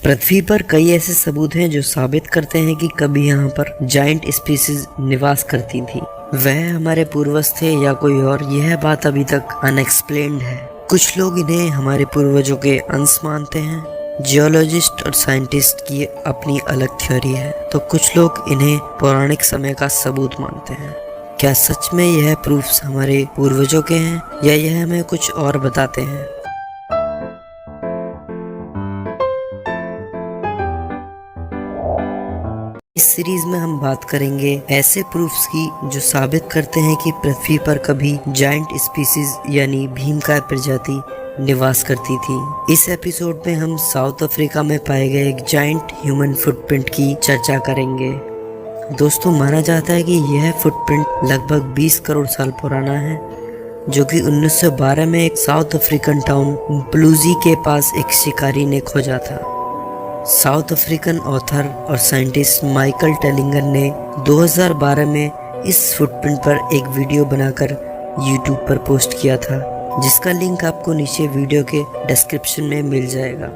पृथ्वी पर कई ऐसे सबूत हैं जो साबित करते हैं कि कभी यहाँ पर जायंट स्पीसीज निवास करती थी। वह हमारे पूर्वज थे या कोई और, यह बात अभी तक अनएक्सप्लेन्ड है। कुछ लोग इन्हें हमारे पूर्वजों के अंश मानते हैं। जियोलॉजिस्ट और साइंटिस्ट की अपनी अलग थ्योरी है, तो कुछ लोग इन्हें पौराणिक समय का सबूत मानते हैं। क्या सच में यह प्रूफ्स हमारे पूर्वजों के हैं या यह हमें कुछ और बताते हैं? इस सीरीज में हम बात करेंगे ऐसे प्रूफ्स की जो साबित करते हैं कि पृथ्वी पर कभी जायंट स्पीसीज यानी भीमकाय प्रजाति निवास करती थी। इस एपिसोड में हम साउथ अफ्रीका में पाए गए एक जायंट ह्यूमन फुटप्रिंट की चर्चा करेंगे। दोस्तों, माना जाता है कि यह फुटप्रिंट लगभग 20 करोड़ साल पुराना है, जो कि 1912 में एक साउथ अफ्रीकन टाउन प्लूजी के पास एक शिकारी ने खोजा था। साउथ अफ्रीकन ऑथर और साइंटिस्ट माइकल टेलिंगर ने 2012 में इस फुटप्रिंट पर एक वीडियो बनाकर यूट्यूब पर पोस्ट किया था, जिसका लिंक आपको नीचे वीडियो के डिस्क्रिप्शन में मिल जाएगा।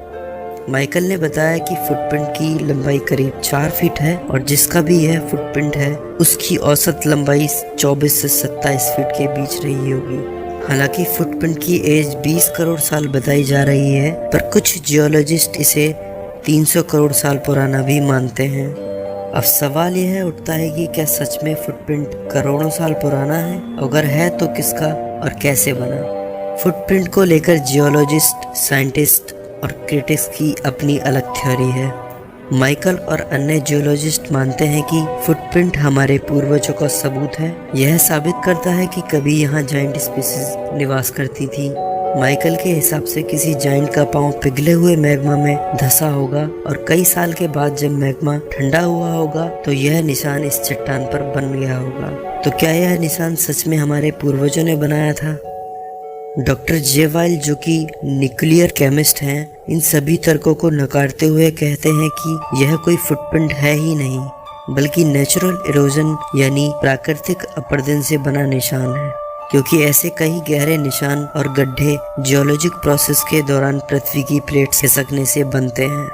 माइकल ने बताया कि फुटप्रिंट की लंबाई करीब 4 फीट है और जिसका भी यह फुटप्रिंट है उसकी औसत लंबाई 24 से 27 फीट के बीच रही होगी। हालांकि फुटप्रिंट की एज 20 करोड़ साल बताई जा रही है, पर कुछ जियोलॉजिस्ट इसे 300 करोड़ साल पुराना भी मानते हैं। अब सवाल यह उठता है कि क्या सच में फुटप्रिंट करोड़ों साल पुराना है? अगर है तो किसका और कैसे बना? फुटप्रिंट को लेकर जियोलॉजिस्ट, साइंटिस्ट और क्रिटिक्स की अपनी अलग थ्योरी है। माइकल और अन्य जियोलॉजिस्ट मानते हैं कि फुटप्रिंट हमारे पूर्वजों का सबूत है। यह साबित करता है कि कभी यहाँ जायंट स्पीसीज निवास करती थी। माइकल के हिसाब से किसी जायंट का पांव पिघले हुए मैग्मा में धंसा होगा और कई साल के बाद जब मैग्मा ठंडा हुआ होगा तो यह निशान इस चट्टान पर बन गया होगा। तो क्या यह निशान सच में हमारे पूर्वजों ने बनाया था? डॉक्टर जे वाइल, जो कि न्यूक्लियर केमिस्ट हैं, इन सभी तर्कों को नकारते हुए कहते हैं कि यह कोई फुटप्रिंट है ही नहीं, बल्कि नेचुरल इरोजन यानी प्राकृतिक अपरदन से बना निशान है, क्योंकि ऐसे कई गहरे निशान और गड्ढे जियोलॉजिक प्रोसेस के दौरान पृथ्वी की प्लेट खिसकने से बनते हैं।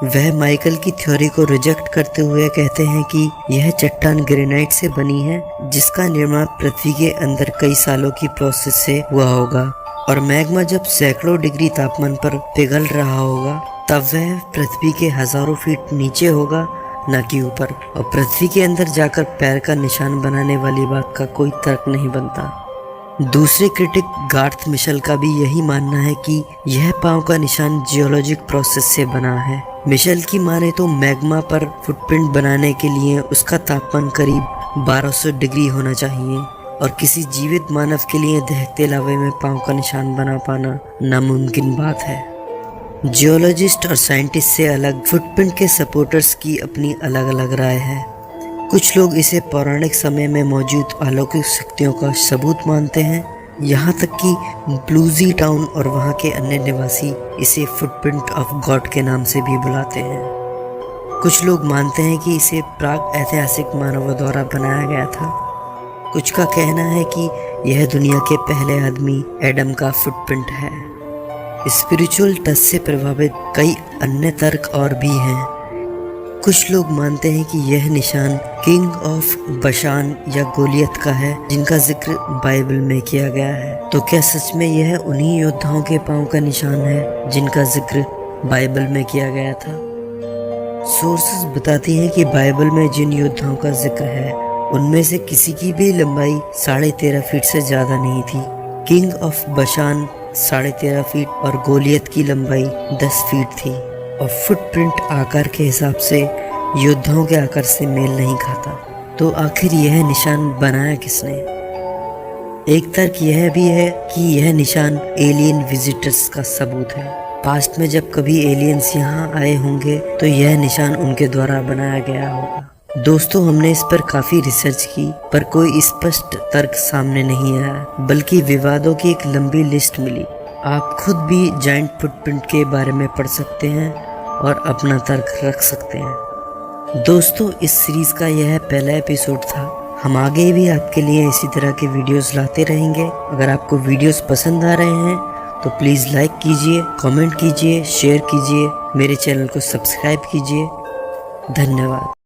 वह माइकल की थ्योरी को रिजेक्ट करते हुए कहते हैं कि यह चट्टान ग्रेनाइट से बनी है, जिसका निर्माण पृथ्वी के अंदर कई सालों की प्रोसेस से हुआ होगा और मैग्मा जब सैकड़ों डिग्री तापमान पर पिघल रहा होगा तब वह पृथ्वी के हजारों फीट नीचे होगा, न कि ऊपर, और पृथ्वी के अंदर जाकर पैर का निशान बनाने वाली बात का कोई तर्क नहीं बनता। दूसरे क्रिटिक गार्थ मिशेल का भी यही मानना है कि यह पांव का निशान जियोलॉजिक प्रोसेस से बना है। मिशेल की माने तो मैग्मा पर फुटप्रिंट बनाने के लिए उसका तापमान करीब 1200 डिग्री होना चाहिए और किसी जीवित मानव के लिए दहकते लावे में पांव का निशान बना पाना नामुमकिन बात है। जियोलॉजिस्ट और साइंटिस्ट से अलग फुटप्रिंट के सपोर्टर्स की अपनी अलग अलग राय है। कुछ लोग इसे पौराणिक समय में मौजूद अलौकिक शक्तियों का सबूत मानते हैं, यहाँ तक कि प्लूजी टाउन और वहाँ के अन्य निवासी इसे फुटप्रिंट ऑफ गॉड के नाम से भी बुलाते हैं। कुछ लोग मानते हैं कि इसे प्राग ऐतिहासिक मानवों द्वारा बनाया गया था। कुछ का कहना है कि यह दुनिया के पहले आदमी एडम का फुटप्रिंट है। स्पिरिचुअल टच से प्रभावित कई अन्य तर्क और भी हैं। कुछ लोग मानते हैं कि यह निशान किंग ऑफ बशान या गोलियत का है, जिनका जिक्र बाइबल में किया गया है। तो क्या सच में यह उन्हीं योद्धाओं के पांव का निशान है जिनका जिक्र बाइबल में किया गया था? सोर्सेस बताती हैं कि बाइबल में जिन योद्धाओं का जिक्र है उनमें से किसी की भी लंबाई 13.5 फीट से ज्यादा नहीं थी। किंग ऑफ बशान 13.5 फीट और गोलियत की लंबाई 10 फीट थी और फुटप्रिंट आकार के हिसाब से योद्धाओं के आकार से मेल नहीं खाता। तो आखिर यह निशान बनाया किसने? एक तर्क यह भी है कि यह निशान एलियन विजिटर्स का सबूत है। पास्ट में जब कभी एलियंस यहाँ आए होंगे तो यह निशान उनके द्वारा बनाया गया होगा। दोस्तों, हमने इस पर काफी रिसर्च की पर कोई स्पष्ट तर्क सामने नहीं आया, बल्कि विवादों की एक लंबी लिस्ट मिली। आप खुद भी जायंट फुटप्रिंट के बारे में पढ़ सकते हैं और अपना तर्क रख सकते हैं। दोस्तों, इस सीरीज का यह पहला एपिसोड था। हम आगे भी आपके लिए इसी तरह के वीडियोस लाते रहेंगे। अगर आपको वीडियोस पसंद आ रहे हैं तो प्लीज लाइक कीजिए, कमेंट कीजिए, शेयर कीजिए, मेरे चैनल को सब्सक्राइब कीजिए। धन्यवाद।